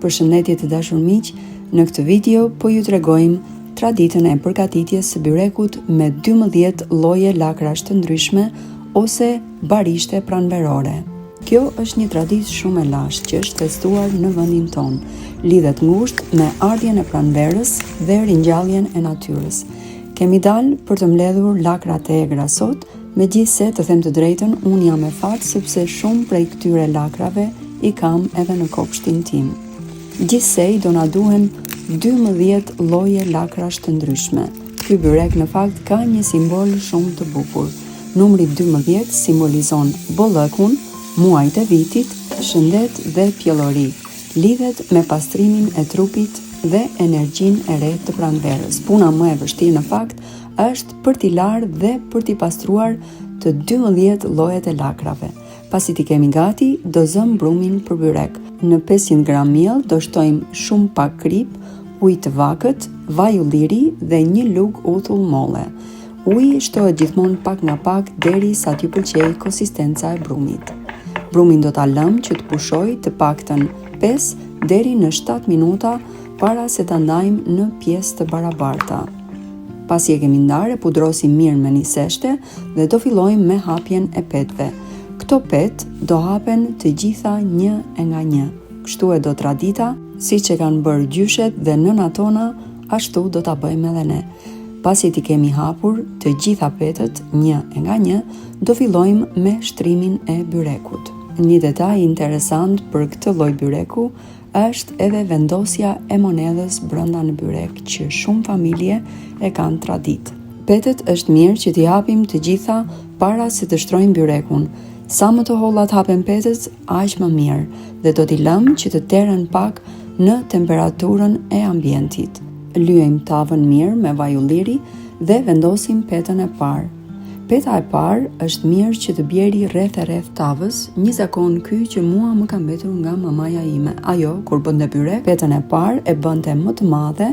Përshëndetje të dashur miq, në këtë video po ju tregojmë traditën e përgatitjes së byrekut me 12 lloje lakrash të ndryshme ose barishte pranverore. Kjo është një traditë shumë e lashtë që është festuar në vendin tonë. Lidhet ngushtë me ardhjen e pranverës dhe ringjalljen e natyrës. Kemi dalë për të mbledhur lakrat e egra sot, megjithse të them të drejtën, unë jam me fat sepse shumë prej këtyre lakrave i kam edhe në kopshtin tim. Gjithsej do na duhen 12 lloje lakrash të ndryshme. Ky byrek në fakt ka një simbol shumë të bukur. Numri 12 simbolizon bollëkun, muajt e vitit, shëndet dhe pjellori. Lidhet me pastrimin e trupit dhe energjinë e re të pranverës. Puna më e vështirë në fakt është për t'i larë dhe për t'i pastruar të 12 llojet e lakrave. Pasi t'i kemi gati, do zëm brumin për byrek. Në 500 gram miell do shtojmë shumë pak krip, ujë të vakët, vaj ulliri dhe një lugë uthull molle. Uji shtohet gjithmonë pak nga pak deri sa t'ju pëlqejë konsistenca e brumit. Brumin do ta lëm që të pushojë të paktën 5 deri në 7 minuta para se ta ndajmë në pjesë të barabarta. Pasi e kemi ndarë, e pudrosim mirë me një seshte dhe do fillojmë me hapjen e petve. Këto pet do hapen të gjitha një e nga një. Kështu e do tradita, siç e kanë bërë gjyshet dhe nënat tona, ashtu do ta bëjmë edhe ne. Pasi t'i kemi hapur të gjitha petët një e nga një, do fillojmë me shtrimin e byrekut. Një detaj interesant për këtë lloj byreku është edhe vendosja e monedhës brenda në byrek që shumë familje e kanë traditë. Petët është mirë që t'i hapim të gjitha para se të shtrojmë byrekun. Sa më të holla të hapen petët, aq më mirë dhe do t'i lëmë që të terren pak në temperaturën e ambientit. Lyejmë tavën mirë me vaj ulliri dhe vendosim petën e parë. Peta e parë është mirë që të bjeri rreth e rreth tavës, një zakon ky që mua më ka mbetur nga mamaja ime. Ajo, kur bënte byrek, petën e parë e bënte më të madhe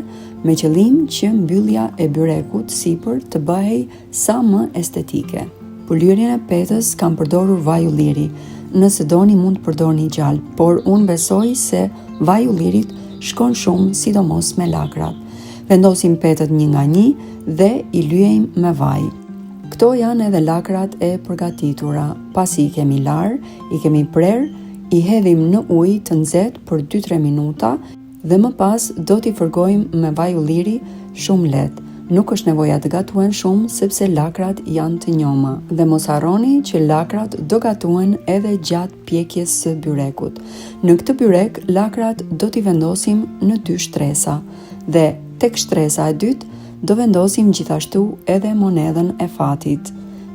me qëllim që mbyllja e byrekut sipër të bëhej sa më estetike. Për lyerjen e petës kam përdorur vaj ulliri. Nëse doni mund të përdorni gjallë, por unë besoj se vaj ullirit shkon shumë, sidomos me lakrat. Vendosim petët një nga një dhe i lyejmë me vaj. Këto janë edhe lakrat e përgatitura. Pasi i kemi larë, i kemi prerë, i hedhim në ujë të nxehtë për 2-3 minuta dhe më pas do t'i fërgojmë me vaj ulliri shumë lehtë. Nuk është nevoja të gatuen shumë sepse lakrat janë të njoma. Dhe mos harroni që lakrat do gatuen edhe gjatë pjekjes së byrekut. Në këtë byrek, lakrat do t'i vendosim në 2 shtresa. Dhe tek shtresa e dytë, do vendosim gjithashtu edhe monedhën e fatit.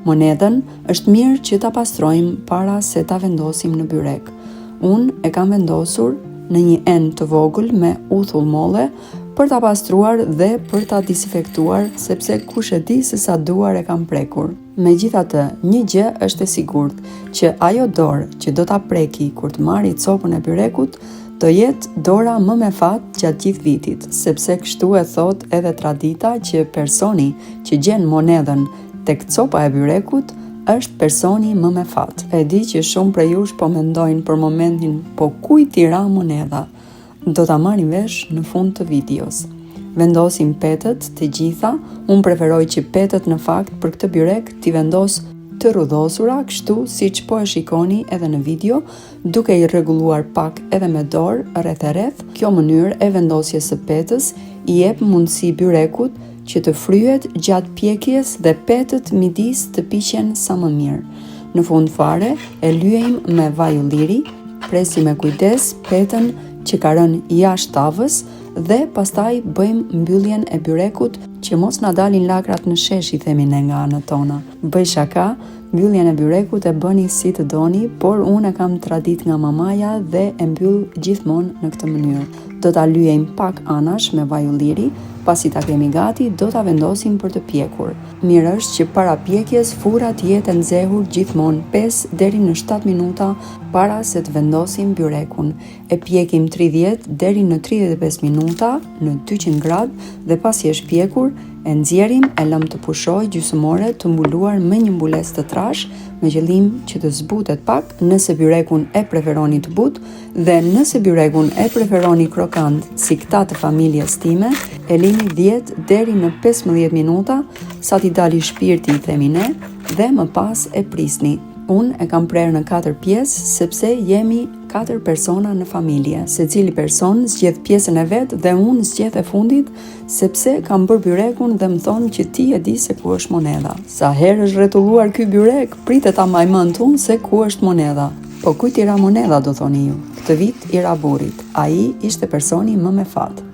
Monedhën është mirë që ta pastrojmë para se ta vendosim në byrek. Unë e kam vendosur në një enë të vogël me uthull molle për ta pastruar dhe për ta disinfektuar, sepse kush e di se sa duar e kam prekur. Megjithatë, një gjë është e sigurt, që ajo dorë që do ta preki kur të marri copën e byrekut, do jetë dora më me fat gjatë gjithë vitit, sepse kështu e thot edhe tradita që personi që gjen monedhën tek copa e byrekut është personi më me fat. E di që shumë prej jush po mendojnë për momentin, po kujt i ra monedha? Do ta marrim vesh në fund të videos. Vendosim petët të gjitha, unë preferoj që petët në fakt për këtë byrek t'i vendos të rrudhosura, kështu siç po e shikoni edhe në video, duke i rregulluar pak edhe me dorë rreth e rreth. Kjo mënyrë e vendosjes së petës i jep mundësi byrekut që të fryhet gjatë pjekjes dhe petët midis të piqen sa më mirë. Në fund fare e lyejmë me vaj ulliri, presim me kujdes petën që ka rënë jashtë tavës dhe pastaj bëjmë mbylljen e byrekut që mos na dalin lakrat në shesh, i themi ne nga anët tona. Bëj shaka, mbylljen e byrekut e bëni si të doni, por unë e kam tradit nga mamaja dhe e mbyll gjithmonë në këtë mënyrë. Do ta lyejmë pak anash me vaj ulliri Pasi ta kemi gati, do ta vendosim për të pjekur. Mirë është që para pjekjes fura të jetë e nxehur gjithmonë 5 deri në 7 minuta para se të vendosim byrekun. E pjekim 30 deri në 35 minuta në 200 gradë dhe pasi është pjekur, e nxjerrim, e lëm të pushojë gjysmore të mbuluar me një mbulesë të trash me qëllim që të zbutet pak nëse byrekun e preferoni të butë dhe nëse byrekun e preferoni krokant si këta të familjes time, e lini 10 deri në 15 minuta sa t'i dali shpirti, themi ne, dhe më pas e prisni. Unë e kam prerë në 4 pjesë sepse jemi 4 persona në familje. Secili person zgjedh pjesën e vet dhe unë zgjedh e fundit sepse kam bërë byrekun dhe më thonë që ti e di se ku është monedha. Sa herë është rretulluar ky byrek, pritet ta mbaj mend unë se ku është monedha. Po kujt i ra monedha, do thoni ju? Këtë vit i ra burrit. Ai ishte personi më me fat.